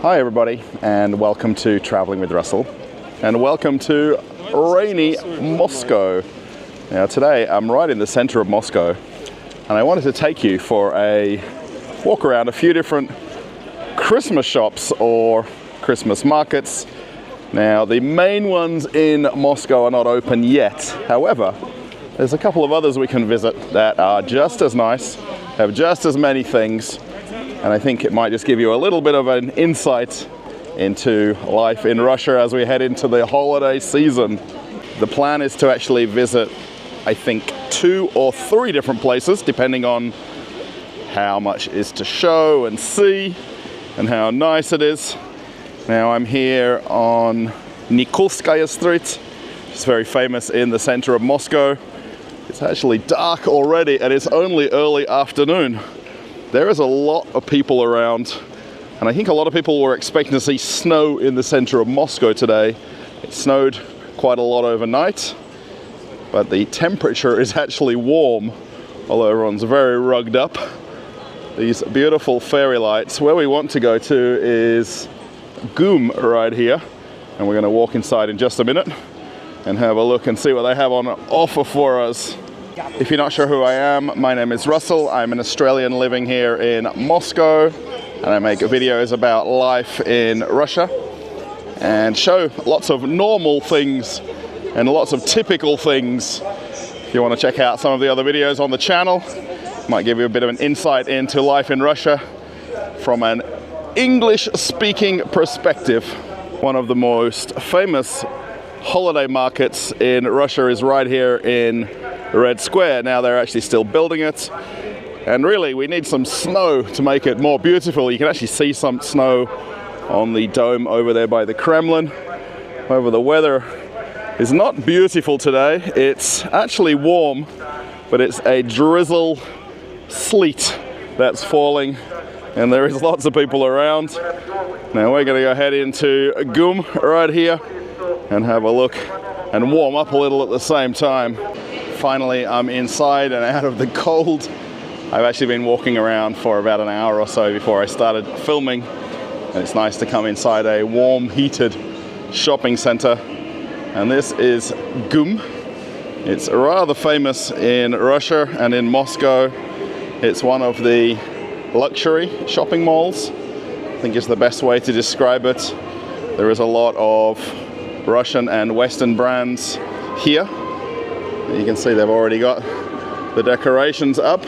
Hi everybody, and welcome to Traveling with Russell, and welcome to rainy Moscow. Now today I'm right in the center of Moscow, and I wanted to take you for a walk around a few different Christmas shops or Christmas markets. Now the main ones in Moscow are not open yet. However, there's a couple of others we can visit that are just as nice, have just as many things, and I think it might just give you a little bit of an insight into life in Russia as we head into the holiday season. The plan is to actually visit, I think, 2 or 3 different places, depending on how much is to show and see and how nice it is. Now I'm here on Nikolskaya Street. It's very famous in the center of Moscow. It's actually dark already and it's only early afternoon. There is a lot of people around, and I think a lot of people were expecting to see snow in the center of Moscow today. It snowed quite a lot overnight, but the temperature is actually warm, although everyone's very rugged up. These beautiful fairy lights. Where we want to go to is ГУМ right here, and we're going to walk inside in just a minute and have a look and see what they have on offer for us. If you're not sure who I am, my name is Russell. I'm an Australian living here in Moscow, and I make videos about life in Russia and show lots of normal things and lots of typical things. If you want to check out some of the other videos on the channel, might give you a bit of an insight into life in Russia from an English-speaking perspective. One of the most famous holiday markets in Russia is right here in Red Square. Now they're actually still building it, and really we need some snow to make it more beautiful. You can actually see some snow on the dome over there by the Kremlin. However, the weather is not beautiful today. It's actually warm, but it's a drizzle sleet that's falling, and there is lots of people around. Now we're going to go head into ГУМ right here and have a look and warm up a little at the same time. Finally, I'm inside and out of the cold. I've actually been walking around for about an hour or so before I started filming, and it's nice to come inside a warm, heated shopping center. And this is ГУМ. It's rather famous in Russia and in Moscow. It's one of the luxury shopping malls. I think it's the best way to describe it. There is a lot of Russian and Western brands here. You can see they've already got the decorations up.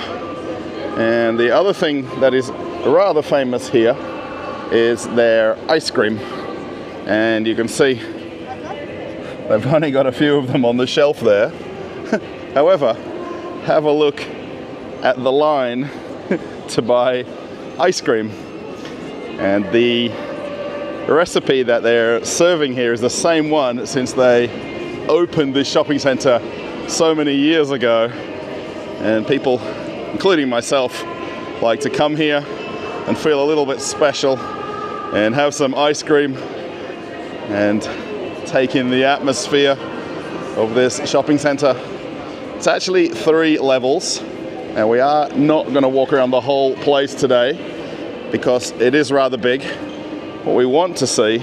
And the other thing that is rather famous here is their ice cream. And you can see they've only got a few of them on the shelf there. However, have a look at the line to buy ice cream. And the recipe that they're serving here is the same one since they opened this shopping center so many years ago. And people, including myself, like to come here and feel a little bit special and have some ice cream and take in the atmosphere of this shopping center. It's actually 3 levels, and we are not going to walk around the whole place today because it is rather big. What we want to see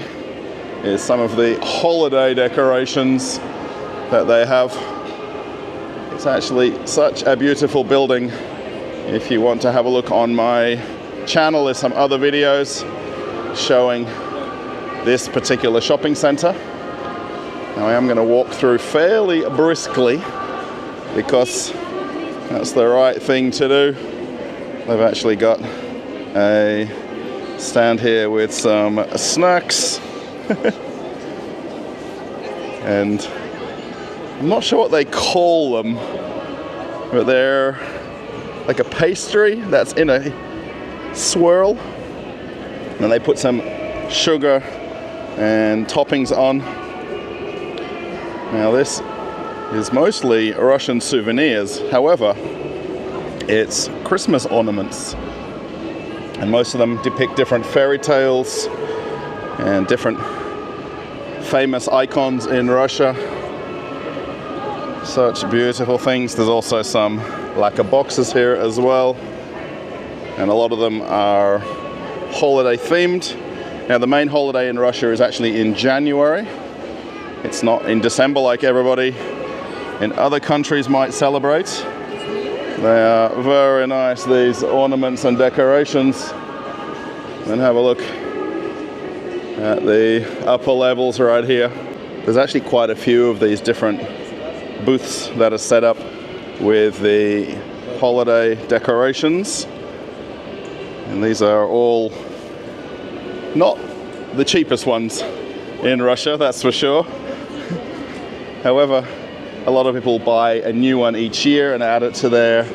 is some of the holiday decorations that they have. It's actually such a beautiful building. If you want to have a look on my channel, there's some other videos showing this particular shopping center. Now I am going to walk through fairly briskly because that's the right thing to do. They've actually got a stand here with some snacks and I'm not sure what they call them, but they're like a pastry that's in a swirl, and they put some sugar and toppings on. Now this is mostly Russian souvenirs, however it's Christmas ornaments, and most of them depict different fairy tales and different famous icons in Russia. Such beautiful things. There's also some lacquer boxes here as well, and a lot of them are holiday themed. Now the main holiday in Russia is actually in January. It's not in December like everybody in other countries might celebrate. They are very nice, these ornaments and decorations. And have a look at the upper levels right here. There's actually quite a few of these different booths that are set up with the holiday decorations. And these are all not the cheapest ones in Russia, that's for sure. However, a lot of people buy a new one each year and add it to their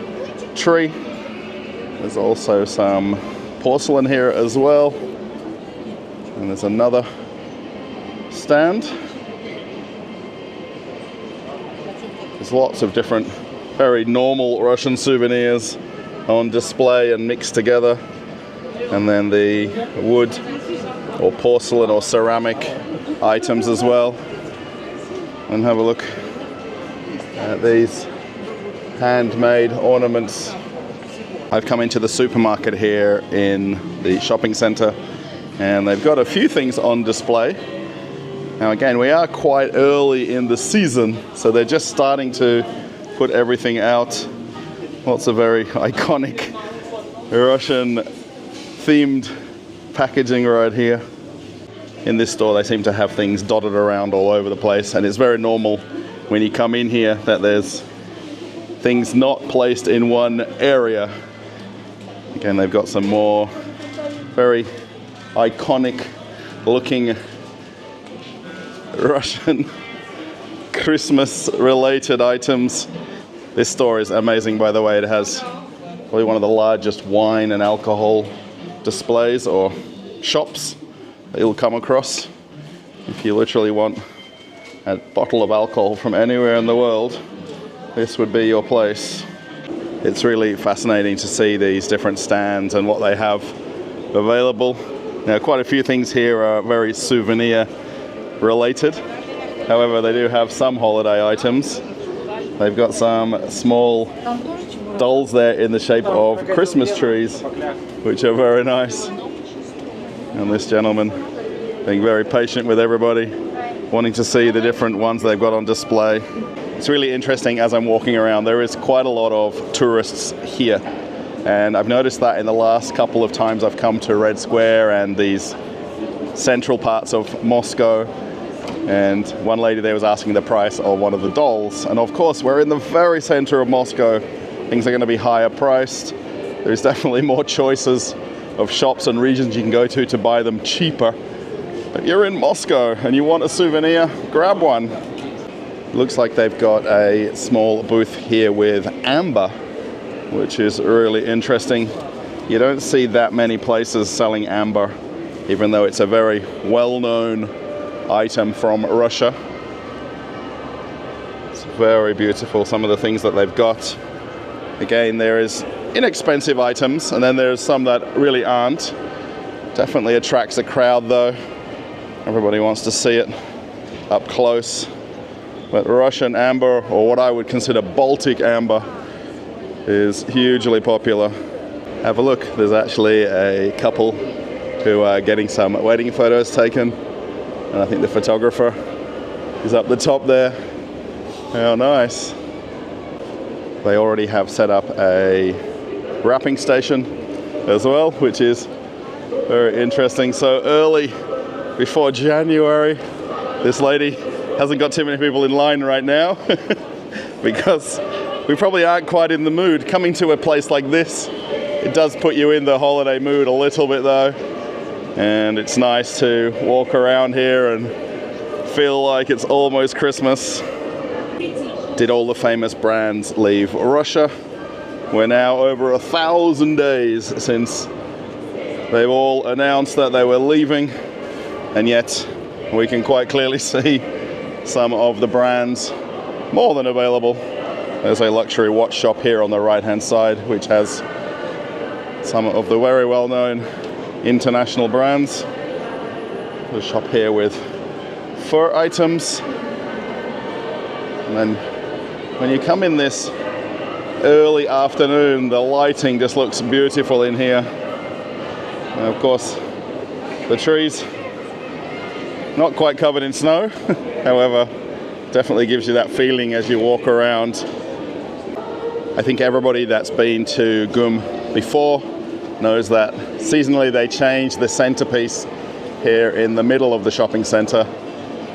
tree. There's also some porcelain here as well. And there's another stand. There's lots of different very normal Russian souvenirs on display and mixed together. And then the wood or porcelain or ceramic items as well. And have a look at these handmade ornaments. I've come into the supermarket here in the shopping center, and they've got a few things on display. Now again, we are quite early in the season, so they're just starting to put everything out. Lots of very iconic Russian themed packaging right here. In this store, they seem to have things dotted around all over the place, and it's very normal when you come in here that there's things not placed in one area. Again, they've got some more very iconic looking Russian Christmas related items. This store is amazing, by the way. It has probably one of the largest wine and alcohol displays or shops that you'll come across. If you literally want a bottle of alcohol from anywhere in the world, this would be your place. It's really fascinating to see these different stands and what they have available. Now, quite a few things here are very souvenir related. However, they do have some holiday items. They've got some small dolls there in the shape of Christmas trees, which are very nice. And this gentleman being very patient with everybody, wanting to see the different ones they've got on display. It's really interesting as I'm walking around. There is quite a lot of tourists here. And I've noticed that in the last couple of times I've come to Red Square and these central parts of Moscow. And one lady there was asking the price of one of the dolls. And of course, we're in the very center of Moscow. Things are going to be higher priced. There's definitely more choices of shops and regions you can go to buy them cheaper. But you're in Moscow and you want a souvenir, grab one. Looks like they've got a small booth here with amber, which is really interesting. You don't see that many places selling amber, even though it's a very well-known item from Russia. It's very beautiful, some of the things that they've got. Again, there is inexpensive items, and then there's some that really aren't. Definitely attracts a crowd though. Everybody wants to see it up close. But Russian amber, or what I would consider Baltic amber, is hugely popular. Have a look, there's actually a couple who are getting some wedding photos taken. And I think the photographer is up the top there. How nice. They already have set up a wrapping station as well, which is very interesting. So early, before January, this lady hasn't got too many people in line right now because we probably aren't quite in the mood. Coming to a place like this, it does put you in the holiday mood a little bit though. And it's nice to walk around here and feel like it's almost Christmas. Did all the famous brands leave Russia? We're now over 1,000 days since they've all announced that they were leaving, and yet we can quite clearly see some of the brands more than available. There's a luxury watch shop here on the right hand side, which has some of the very well-known international brands. There's a shop here with fur items. And then when you come in this early afternoon, the lighting just looks beautiful in here. And of course, The trees not quite covered in snow, however, definitely gives you that feeling as you walk around. I think everybody that's been to GUM before knows that seasonally they change the centerpiece here in the middle of the shopping center,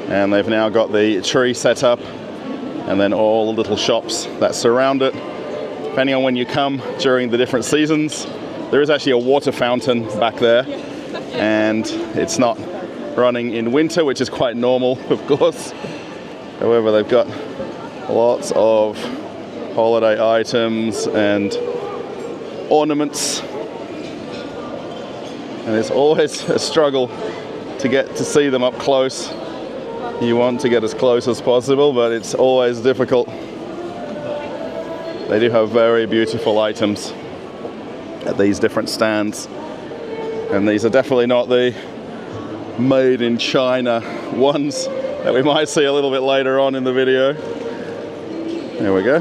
and they've now got the tree set up and then all the little shops that surround it. Depending on when you come during the different seasons, there is actually a water fountain back there, and it's not running in winter, which is quite normal, of course. However, they've got lots of holiday items and ornaments, and it's always a struggle to get to see them up close. You want to get as close as possible, but it's always difficult. They do have very beautiful items at these different stands, and these are definitely not the made in China ones that we might see a little bit later on in the video. There we go.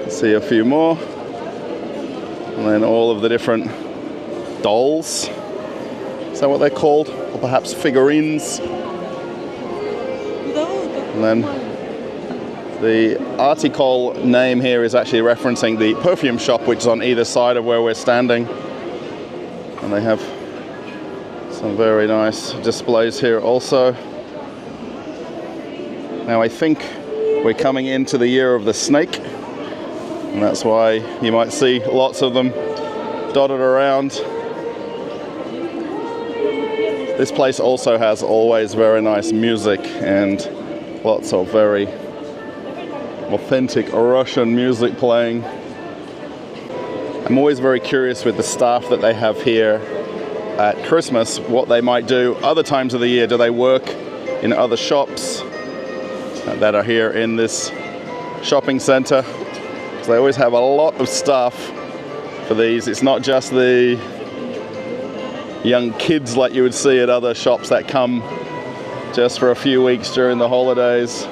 See a few more, and then all of the different dolls. Is that what they're called? Or perhaps figurines? And then the article name here is actually referencing the perfume shop, which is on either side of where we're standing. And they have some very nice displays here also. Now I think we're coming into the year of the snake, and that's why you might see lots of them dotted around. This place also has always very nice music and lots of very authentic Russian music playing. I'm always very curious with the staff that they have here at Christmas, what they might do other times of the year. Do they work in other shops that are here in this shopping center? Because they always have a lot of staff for these. It's not just the young kids like you would see at other shops that come just for a few weeks during the holidays.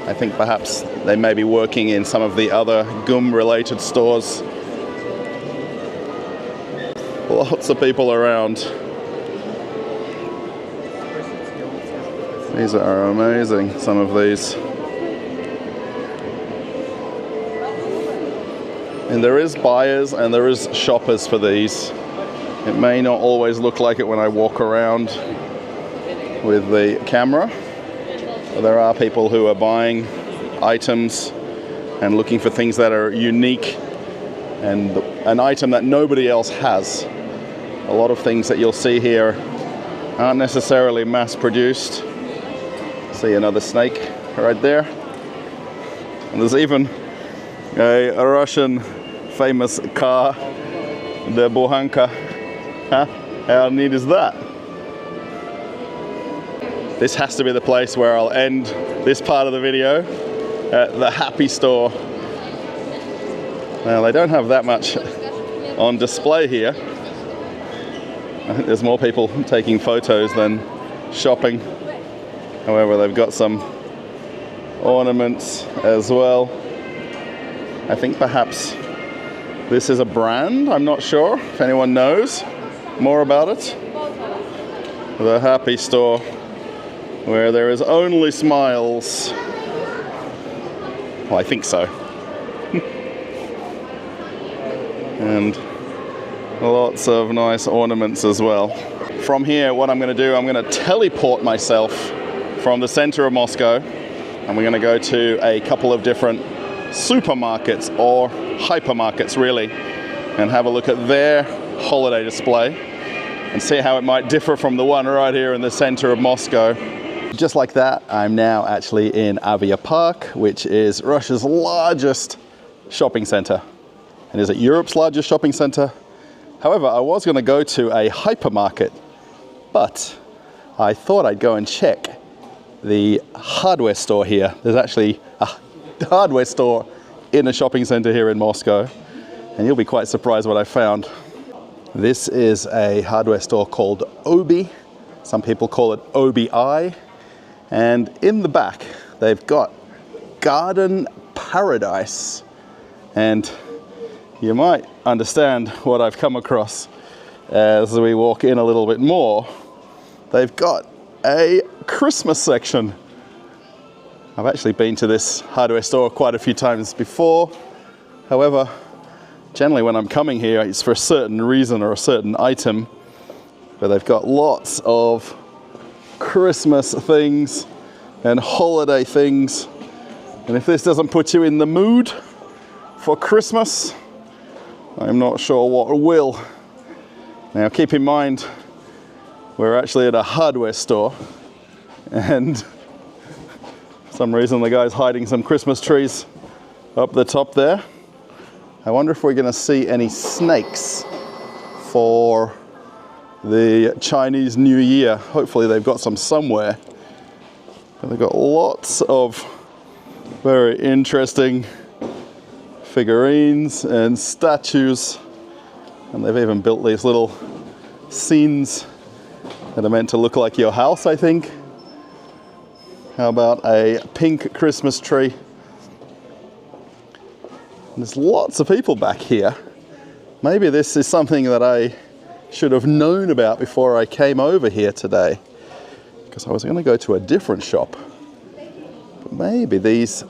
I think perhaps they may be working in some of the other GUM related stores. Lots of people around. These are amazing, some of these. And there is buyers and there is shoppers for these. It may not always look like it when I walk around with the camera. There are people who are buying items and looking for things that are unique and an item that nobody else has. A lot of things that you'll see here aren't necessarily mass-produced. See another snake right there. And there's even a Russian famous car, the Buhanka. Huh? How neat is that? This has to be the place where I'll end this part of the video, at the Happy Store. Now, they don't have that much on display here. I think there's more people taking photos than shopping. However, they've got some ornaments as well. I think perhaps this is a brand. I'm not sure if anyone knows more about it. The Happy Store, where there is only smiles. Well, I think so. And lots of nice ornaments as well. From here, what I'm going to do, I'm going to teleport myself from the center of Moscow, and we're going to go to a couple of different supermarkets, or hypermarkets really, and have a look at their holiday display and see how it might differ from the one right here in the center of Moscow. Just like that, I'm now actually in AviaPark, which is Russia's largest shopping center. And is it Europe's largest shopping center? However, I was going to go to a hypermarket, but I thought I'd go and check the hardware store here. There's actually a hardware store in a shopping center here in Moscow, and you'll be quite surprised what I found. This is a hardware store called Obi. Some people call it OBI. And in the back, they've got Garden Paradise. And you might understand what I've come across as we walk in a little bit more, they've got a Christmas section. I've actually been to this hardware store quite a few times before. However, generally when I'm coming here, it's for a certain reason or a certain item. But they've got lots of Christmas things and holiday things. And if this doesn't put you in the mood for Christmas, I'm not sure what will. Now keep in mind, we're actually at a hardware store, and for some reason the guy's hiding some Christmas trees up the top there. I wonder if we're going to see any snakes for the Chinese New Year. Hopefully they've got some somewhere. But they've got lots of very interesting figurines and statues, and they've even built these little scenes that are meant to look like your house, I think. How about a pink Christmas tree? And there's lots of people back here. Maybe this is something that I should have known about before I came over here today, because I was going to go to a different shop. But maybe these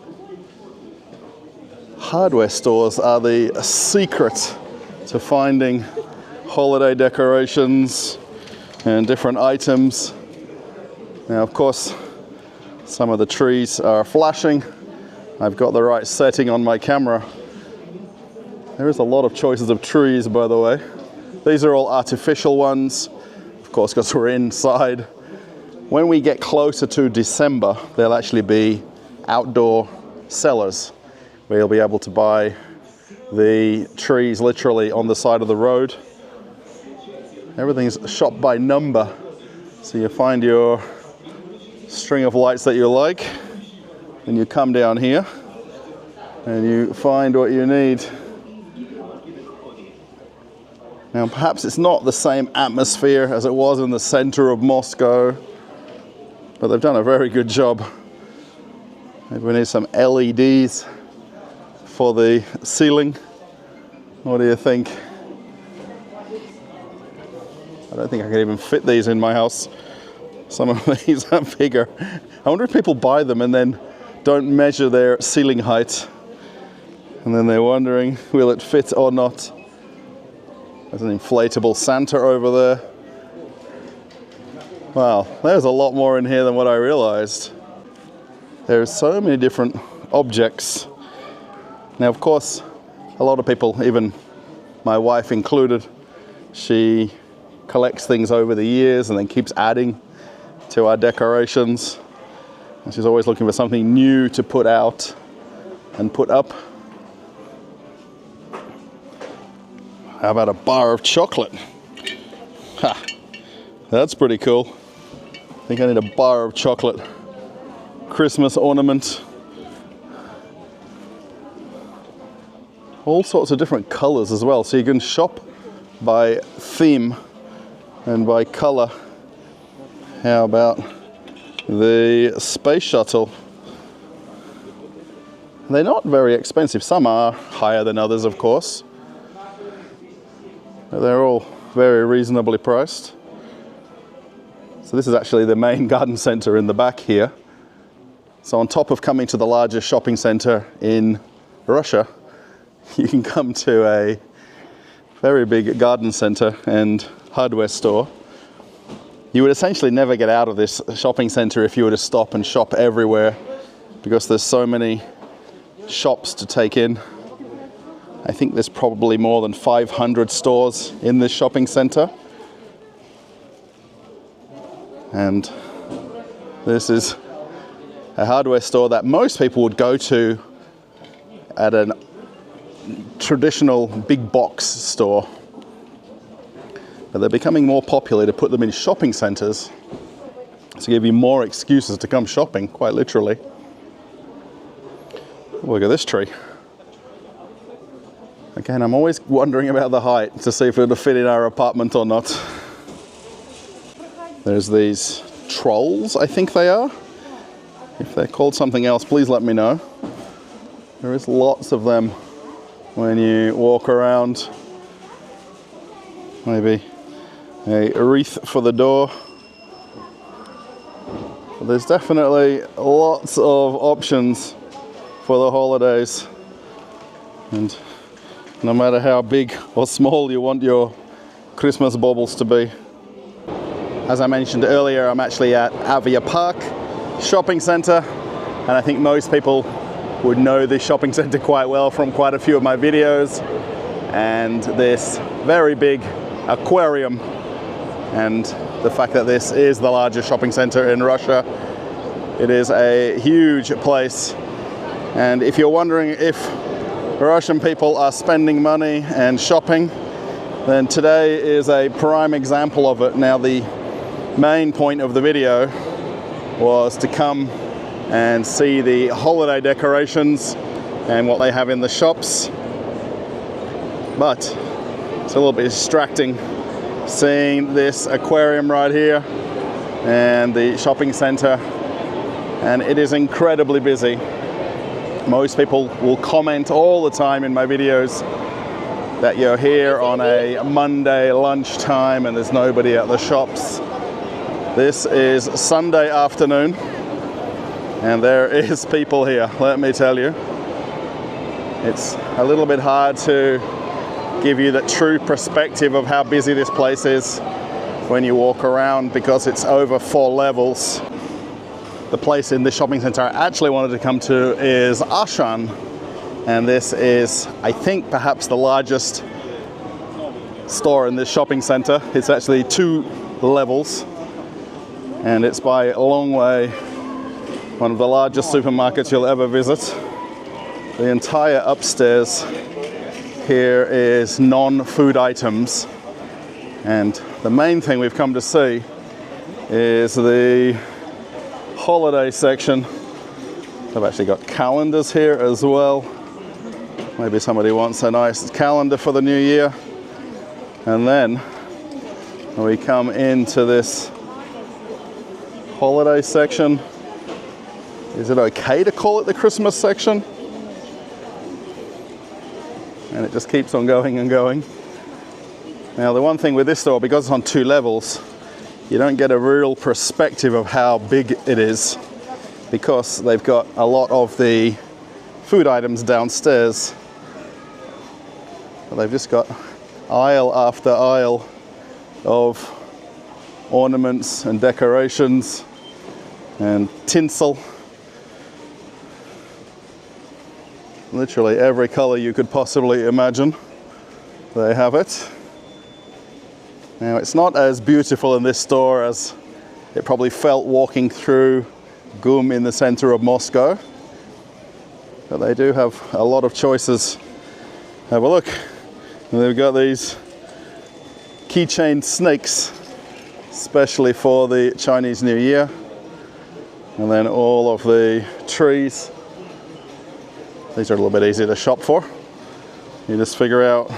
hardware stores are the secret to finding holiday decorations and different items. Now, of course, some of the trees are flashing. I've got the right setting on my camera. There is a lot of choices of trees, by the way. These are all artificial ones, of course, because we're inside. When we get closer to December, there'll actually be outdoor sellers where you'll be able to buy the trees literally on the side of the road. Everything's shop by number. So you find your string of lights that you like, and you come down here and you find what you need. Now, perhaps it's not the same atmosphere as it was in the center of Moscow, but they've done a very good job. Maybe we need some LEDs for the ceiling. What do you think? I don't think I can even fit these in my house. Some of these are bigger. I wonder if people buy them and then don't measure their ceiling height, and then they're wondering, will it fit or not? There's an inflatable Santa over there. Wow, there's a lot more in here than what I realized. There's so many different objects. Now, of course, a lot of people, even my wife included, she collects things over the years and then keeps adding to our decorations. And she's always looking for something new to put out and put up. How about a bar of chocolate? Ha! That's pretty cool. I think I need a bar of chocolate. Christmas ornament. All sorts of different colors as well. So you can shop by theme and by color. How about the space shuttle? They're not very expensive. Some are higher than others, of course. They're all very reasonably priced. So this is actually the main garden center in the back here. So on top of coming to the largest shopping center in Russia, you can come to a very big garden center and hardware store. You would essentially never get out of this shopping center if you were to stop and shop everywhere, because there's so many shops to take in. I think there's probably more than 500 stores in this shopping center. And this is a hardware store that most people would go to at a traditional big box store. But they're becoming more popular to put them in shopping centers to give you more excuses to come shopping, quite literally. Look at this tree. Again, I'm always wondering about the height to see if it'll fit in our apartment or not. There's these trolls, I think they are. If they're called something else, please let me know. There is lots of them when you walk around. Maybe a wreath for the door. But there's definitely lots of options for the holidays, and no matter how big or small you want your Christmas baubles to be. As I mentioned earlier, I'm actually at AviaPark shopping center, and I think most people would know this shopping center quite well from quite a few of my videos, and this very big aquarium, and the fact that this is the largest shopping center in Russia. It is a huge place, and if you're wondering if Russian people are spending money and shopping, then today is a prime example of it. Now, the main point of the video was to come and see the holiday decorations and what they have in the shops, but it's a little bit distracting seeing this aquarium right here and the shopping center, and it is incredibly busy. Most people will comment all the time in my videos that you're here on a Monday lunchtime and there's nobody at the shops. This is Sunday afternoon and there is people here, let me tell you. It's a little bit hard to give you the true perspective of how busy this place is when you walk around, because it's over 4 levels. The place in this shopping center I actually wanted to come to is Auchan, and this is, I think, perhaps the largest store in this shopping center. It's actually 2 levels, and it's by a long way one of the largest supermarkets you'll ever visit. The entire upstairs here is non-food items, and the main thing we've come to see is the holiday section. I've actually got calendars here as well. Maybe somebody wants a nice calendar for the new year. And then we come into this holiday section. Is it okay to call it the Christmas section? And it just keeps on going and going. Now, the one thing with this store, because it's on 2 levels, you don't get a real perspective of how big it is, because they've got a lot of the food items downstairs. But they've just got aisle after aisle of ornaments and decorations and tinsel. Literally every color you could possibly imagine, they have it. Now, it's not as beautiful in this store as it probably felt walking through GUM in the center of Moscow, but they do have a lot of choices. Have a look. And they've got these keychain snakes, especially for the Chinese New Year, and then all of the trees. These are a little bit easy to shop for. You just figure out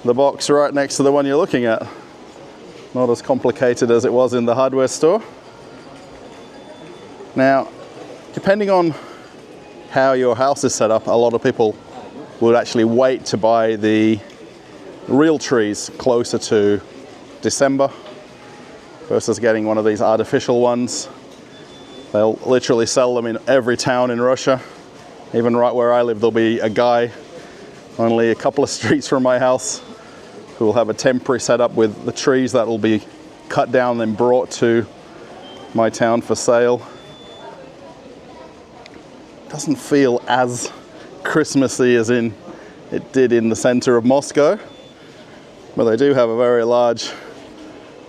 the box right next to the one you're looking at. Not as complicated as it was in the hardware store. Now, depending on how your house is set up, a lot of people would actually wait to buy the real trees closer to December versus getting one of these artificial ones. They'll literally sell them in every town in Russia. Even right where I live, there'll be a guy only a couple of streets from my house who will have a temporary setup with the trees that will be cut down and then brought to my town for sale. Doesn't feel as Christmassy as it did in the center of Moscow, but they do have a very large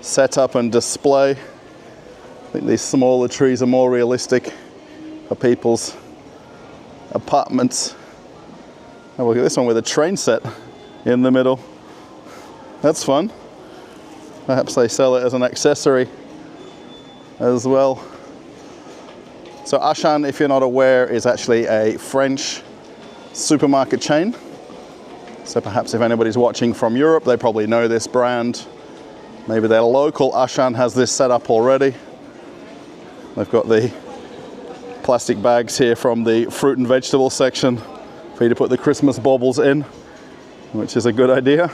setup and display. I think these smaller trees are more realistic for people's apartments. Oh, look at this one with a train set in the middle. That's fun. Perhaps they sell it as an accessory as well. So Auchan, if you're not aware, is actually a French supermarket chain. So perhaps if anybody's watching from Europe, they probably know this brand. Maybe their local Auchan has this set up already. They've got the plastic bags here from the fruit and vegetable section for you to put the Christmas baubles in, which is a good idea.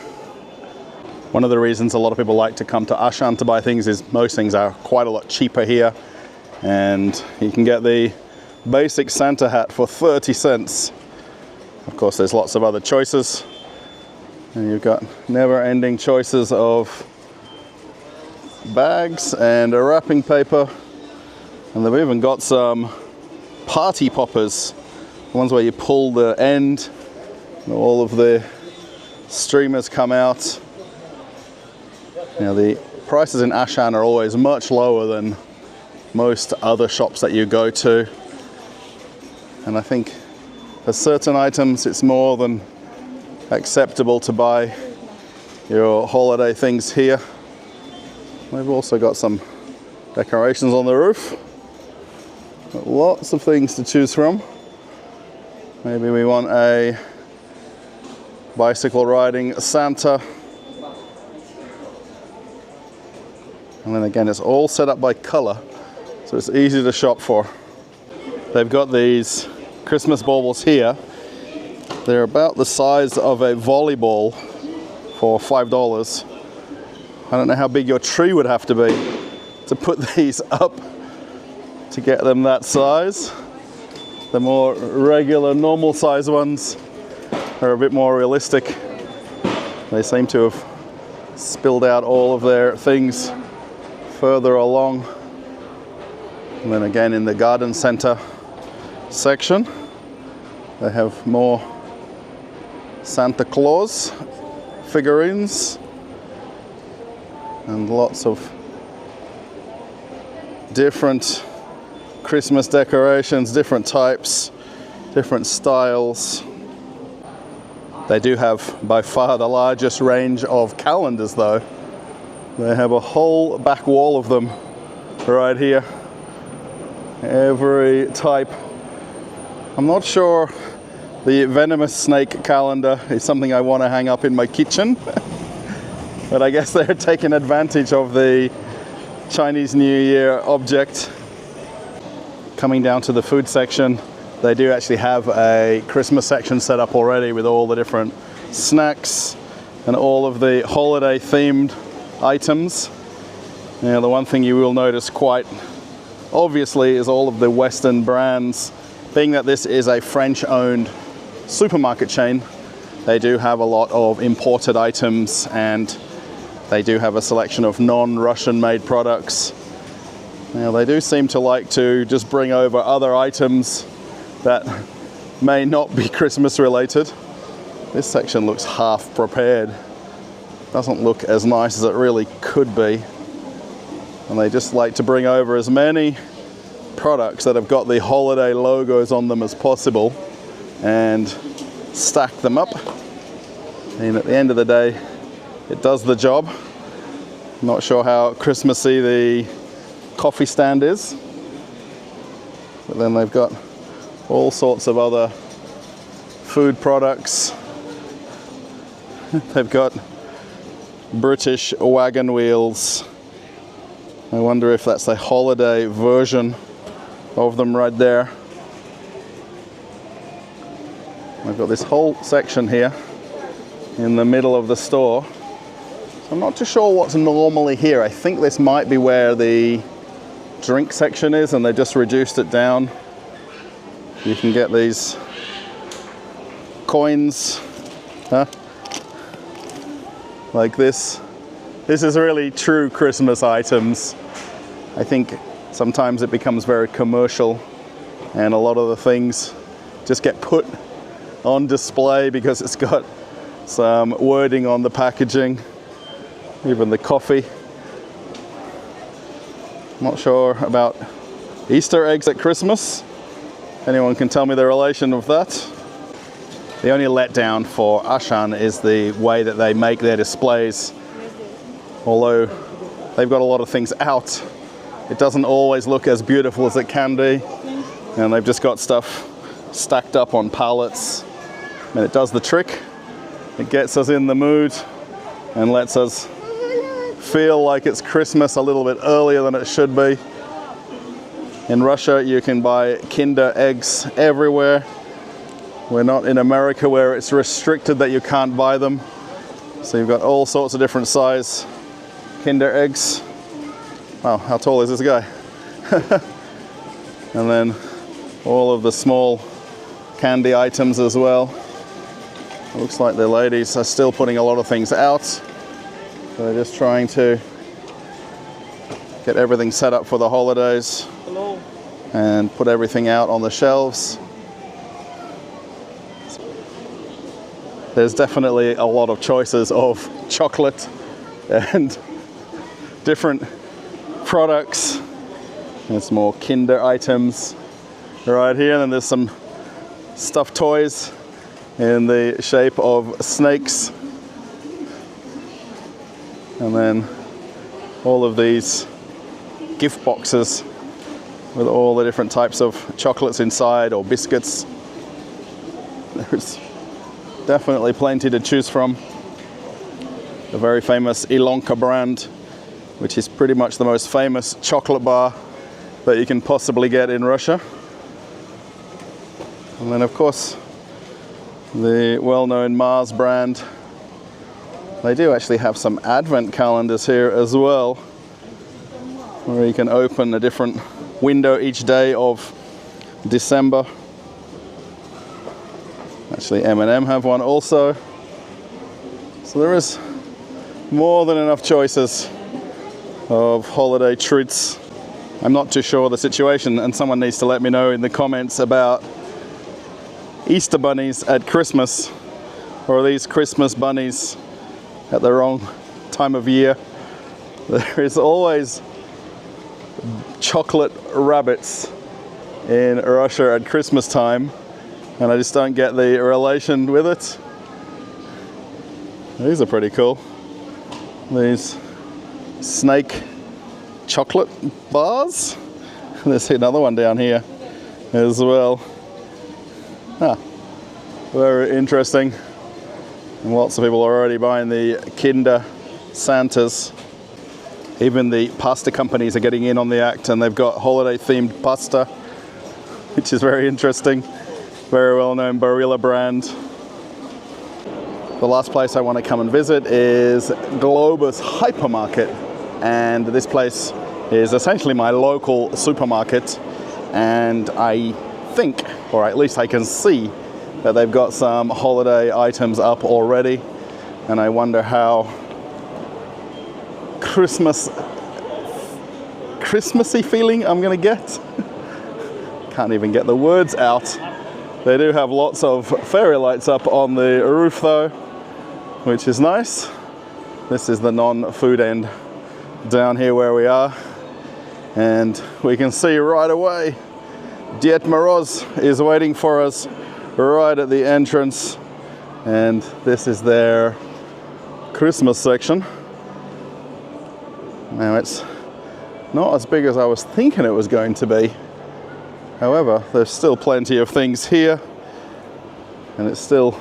One of the reasons a lot of people like to come to Auchan to buy things is most things are quite a lot cheaper here. And you can get the basic Santa hat for 30 cents. Of course, there's lots of other choices. And you've got never-ending choices of bags and a wrapping paper. And they've even got some party poppers. The ones where you pull the end and all of the streamers come out. Now the prices in Auchan are always much lower than most other shops that you go to. And I think for certain items it's more than acceptable to buy your holiday things here. We've also got some decorations on the roof. Got lots of things to choose from. Maybe we want a bicycle riding Santa. And then again, it's all set up by color, so it's easy to shop for. They've got these Christmas baubles here. They're about the size of a volleyball for $5. I don't know how big your tree would have to be to put these up to get them that size. The more regular, normal size ones are a bit more realistic. They seem to have spilled out all of their things further along. And then again in the garden center section, they have more Santa Claus figurines and lots of different Christmas decorations, different types, different styles. They do have by far the largest range of calendars though. They have a whole back wall of them right here. Every type. I'm not sure the venomous snake calendar is something I want to hang up in my kitchen. But I guess they're taking advantage of the Chinese New Year object. Coming down to the food section, they do actually have a Christmas section set up already with all the different snacks and all of the holiday themed items. Now the one thing you will notice quite obviously is all of the Western brands. Being that this is a French owned supermarket chain, they do have a lot of imported items and they do have a selection of non-Russian made products. Now they do seem to like to just bring over other items that may not be Christmas related. This section looks half prepared. Doesn't look as nice as it really could be. And they just like to bring over as many products that have got the holiday logos on them as possible and stack them up. And at the end of the day, it does the job. I'm not sure how Christmassy the coffee stand is, but then they've got all sorts of other food products. They've got British wagon wheels. I wonder if that's a holiday version of them right there. I've got this whole section here in the middle of the store. So I'm not too sure what's normally here. I think this might be where the drink section is and they just reduced it down. You can get these coins, like this. This is really true Christmas items. I think sometimes it becomes very commercial and a lot of the things just get put on display because it's got some wording on the packaging. Even the coffee. Not sure about Easter eggs at Christmas. Anyone can tell me the relation of that? The only letdown for Auchan is the way that they make their displays. Although they've got a lot of things out, it doesn't always look as beautiful as it can be. And they've just got stuff stacked up on pallets. And it does the trick. It gets us in the mood and lets us feel like it's Christmas a little bit earlier than it should be. In Russia, you can buy Kinder eggs everywhere. We're not in America where it's restricted that you can't buy them. So you've got all sorts of different size Kinder eggs. Wow, how tall is this guy? And then all of the small candy items as well. It looks like the ladies are still putting a lot of things out. So they're just trying to get everything set up for the holidays. Hello. And put everything out on the shelves. There's definitely a lot of choices of chocolate and different products. There's more Kinder items right here, and then there's some stuffed toys in the shape of snakes. And then all of these gift boxes with all the different types of chocolates inside or biscuits. There's definitely plenty to choose from. The very famous Ilonka brand, which is pretty much the most famous chocolate bar that you can possibly get in Russia. And then of course the well-known Mars brand. They do actually have some advent calendars here as well, where you can open a different window each day of December. Actually, M&M have one also. So there is more than enough choices of holiday treats. I'm not too sure of the situation, and someone needs to let me know in the comments about Easter bunnies at Christmas, or are these Christmas bunnies at the wrong time of year? There is always chocolate rabbits in Russia at Christmas time, and I just don't get the relation with it. These are pretty cool. These snake chocolate bars. There's another one down here as well. Very interesting. And lots of people are already buying the Kinder Santas. Even the pasta companies are getting in on the act, and they've got holiday themed pasta, which is very interesting. Very well known Barilla brand. The last place I want to come and visit is Globus Hypermarket, and this place is essentially my local supermarket, and I think, or at least I can see, that they've got some holiday items up already, and I wonder how Christmassy feeling I'm gonna get. Can't even get the words out. They do have lots of fairy lights up on the roof though, which is nice. This is the non-food end down here where we are, and we can see right away Ded Moroz is waiting for us right at the entrance, and this is their Christmas section. Now it's not as big as I was thinking it was going to be. However, there's still plenty of things here, and it still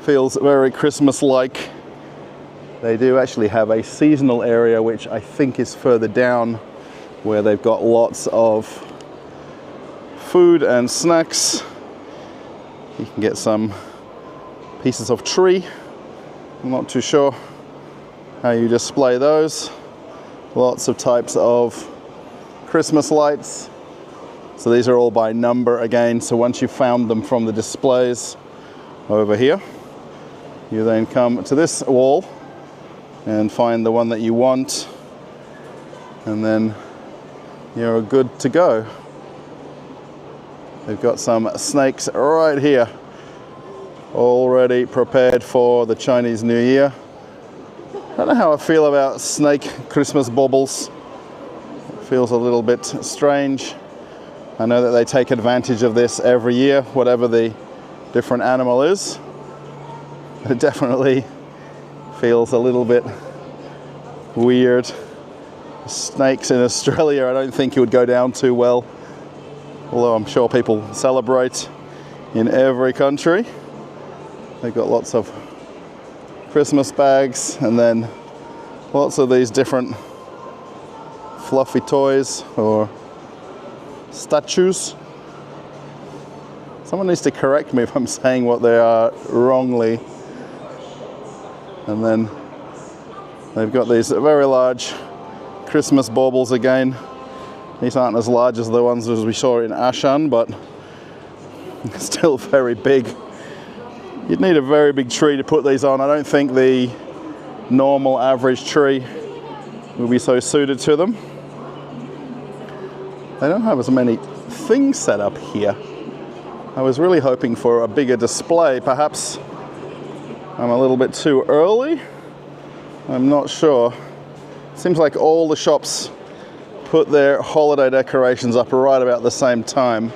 feels very Christmas-like. They do actually have a seasonal area, which I think is further down, where they've got lots of food and snacks. You can get some pieces of tree. I'm not too sure how you display those. Lots of types of Christmas lights. So these are all by number again. So once you've found them from the displays over here, you then come to this wall and find the one that you want, and then you're good to go. They've got some snakes right here, already prepared for the Chinese New Year. I don't know how I feel about snake Christmas baubles. It feels a little bit strange. I know that they take advantage of this every year, whatever the different animal is. It definitely feels a little bit weird. Snakes in Australia, I don't think it would go down too well. Although I'm sure people celebrate in every country. They've got lots of Christmas bags, and then lots of these different fluffy toys or statues. Someone needs to correct me if I'm saying what they are wrongly. And then they've got these very large Christmas baubles again. These aren't as large as the ones as we saw in Auchan, but still very big. You'd need a very big tree to put these on. I don't think the normal average tree will be so suited to them. They don't have as many things set up here. I was really hoping for a bigger display. Perhaps I'm a little bit too early. I'm not sure. Seems like all the shops put their holiday decorations up right about the same time.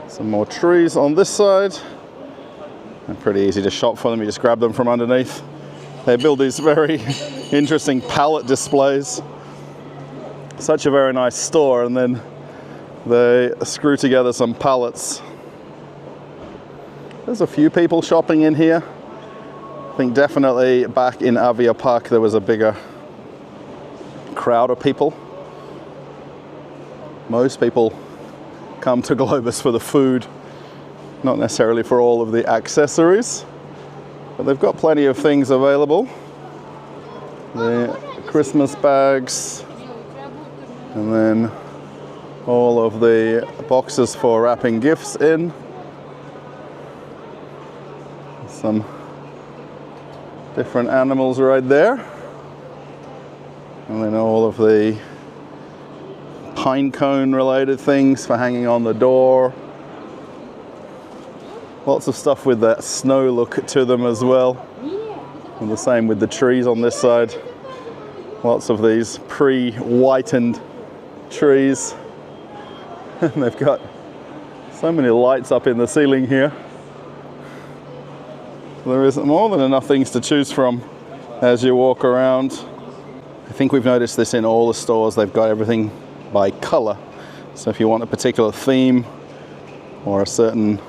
Some more trees on this side. They're pretty easy to shop for them. You just grab them from underneath. They build these very interesting pallet displays. Such a very nice store, and then they screw together some pallets. There's a few people shopping in here. I think definitely back in AviaPark there was a bigger crowd of people. Most people come to Globus for the food, not necessarily for all of the accessories, but they've got plenty of things available. The Christmas bags, and then all of the boxes for wrapping gifts in. Some different animals right there. And then all of the pine cone related things for hanging on the door. Lots of stuff with that snow look to them as well. And the same with the trees on this side. Lots of these pre-whitened trees. And they've got so many lights up in the ceiling here. There is more than enough things to choose from as you walk around. I think we've noticed this in all the stores. They've got everything by color. So if you want a particular theme or a certain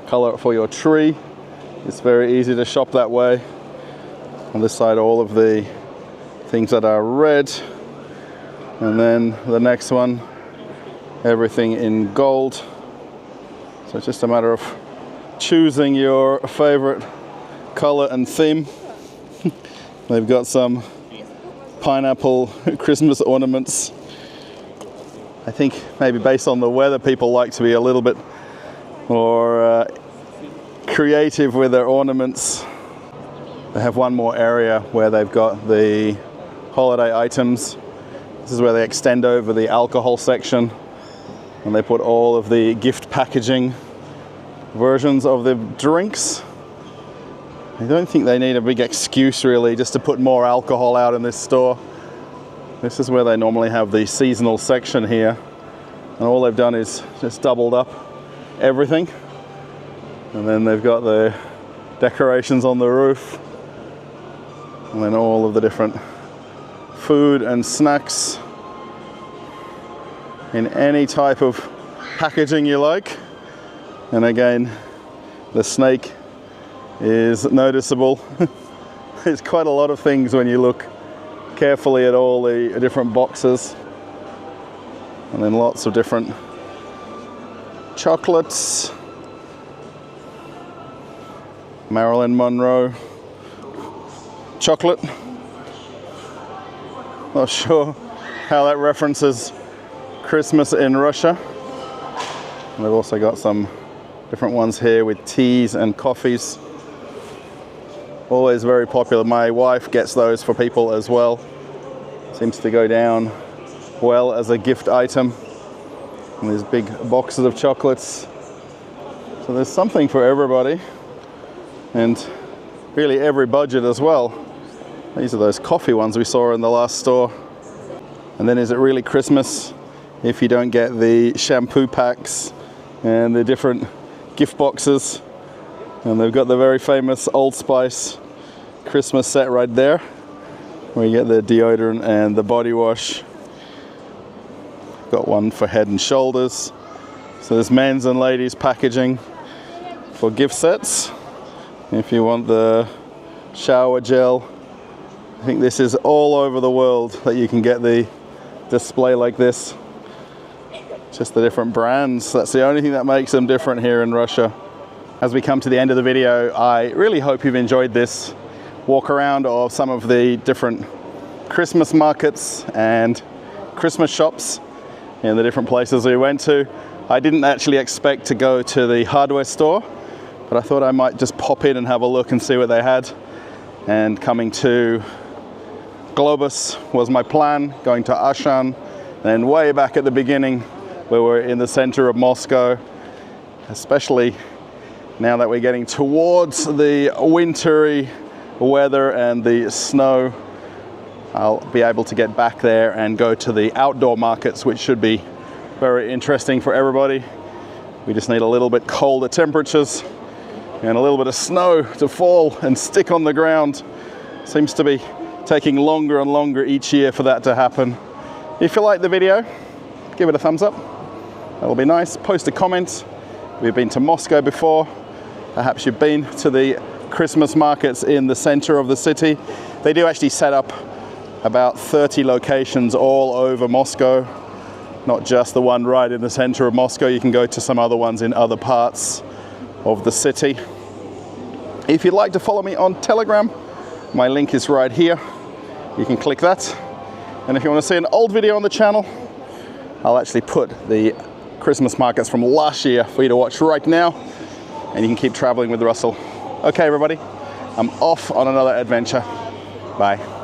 color for your tree, it's very easy to shop that way. On this side, all of the things that are red. And then the next one, everything in gold. So it's just a matter of choosing your favorite color and theme. They've got some pineapple Christmas ornaments. I think maybe based on the weather, people like to be a little bit more creative with their ornaments. They have one more area where they've got the holiday items. This is where they extend over the alcohol section, and they put all of the gift packaging versions of the drinks. I don't think they need a big excuse really just to put more alcohol out in this store. This is where they normally have the seasonal section here, and all they've done is just doubled up everything. And then they've got the decorations on the roof, and then all of the different food and snacks in any type of packaging you like. And again, the snake is noticeable. There's quite a lot of things when you look carefully at all the different boxes. And then lots of different chocolates. Marilyn Monroe chocolate. Not sure how that references Christmas in Russia. And they've also got some different ones here with teas and coffees. Always very popular. My wife gets those for people as well. Seems to go down well as a gift item. And these big boxes of chocolates. So there's something for everybody. And really every budget as well. These are those coffee ones we saw in the last store. And then is it really Christmas if you don't get the shampoo packs and the different gift boxes? And they've got the very famous Old Spice Christmas set right there, where you get the deodorant and the body wash. Got one for Head and Shoulders. So there's men's and ladies packaging for gift sets. If you want the shower gel, I think this is all over the world that you can get the display like this. Just the different brands. That's the only thing that makes them different here in Russia. as we come to the end of the video, I really hope you've enjoyed this walk around of some of the different Christmas markets and Christmas shops in the different places we went to. I didn't actually expect to go to the hardware store, but I thought I might just pop in and have a look and see what they had. And coming to Globus was my plan, going to Auchan, then way back at the beginning where we're in the center of Moscow, especially now that we're getting towards the wintry weather and the snow. I'll be able to get back there and go to the outdoor markets, which should be very interesting for everybody. We just need a little bit colder temperatures and a little bit of snow to fall and stick on the ground. Seems to be taking longer and longer each year for that to happen. If you like the video, give it a thumbs up. That'll be nice. Post a comment. We've been to Moscow before. Perhaps you've been to the Christmas markets in the center of the city. They do actually set up about 30 locations all over Moscow, not just the one right in the center of Moscow. You can go to some other ones in other parts of the city. If you'd like to follow me on Telegram, my link is right here. You can click that. And if you want to see an old video on the channel, I'll actually put the Christmas markets from last year for you to watch right now, and you can keep traveling with Russell. Okay, everybody, I'm off on another adventure. Bye.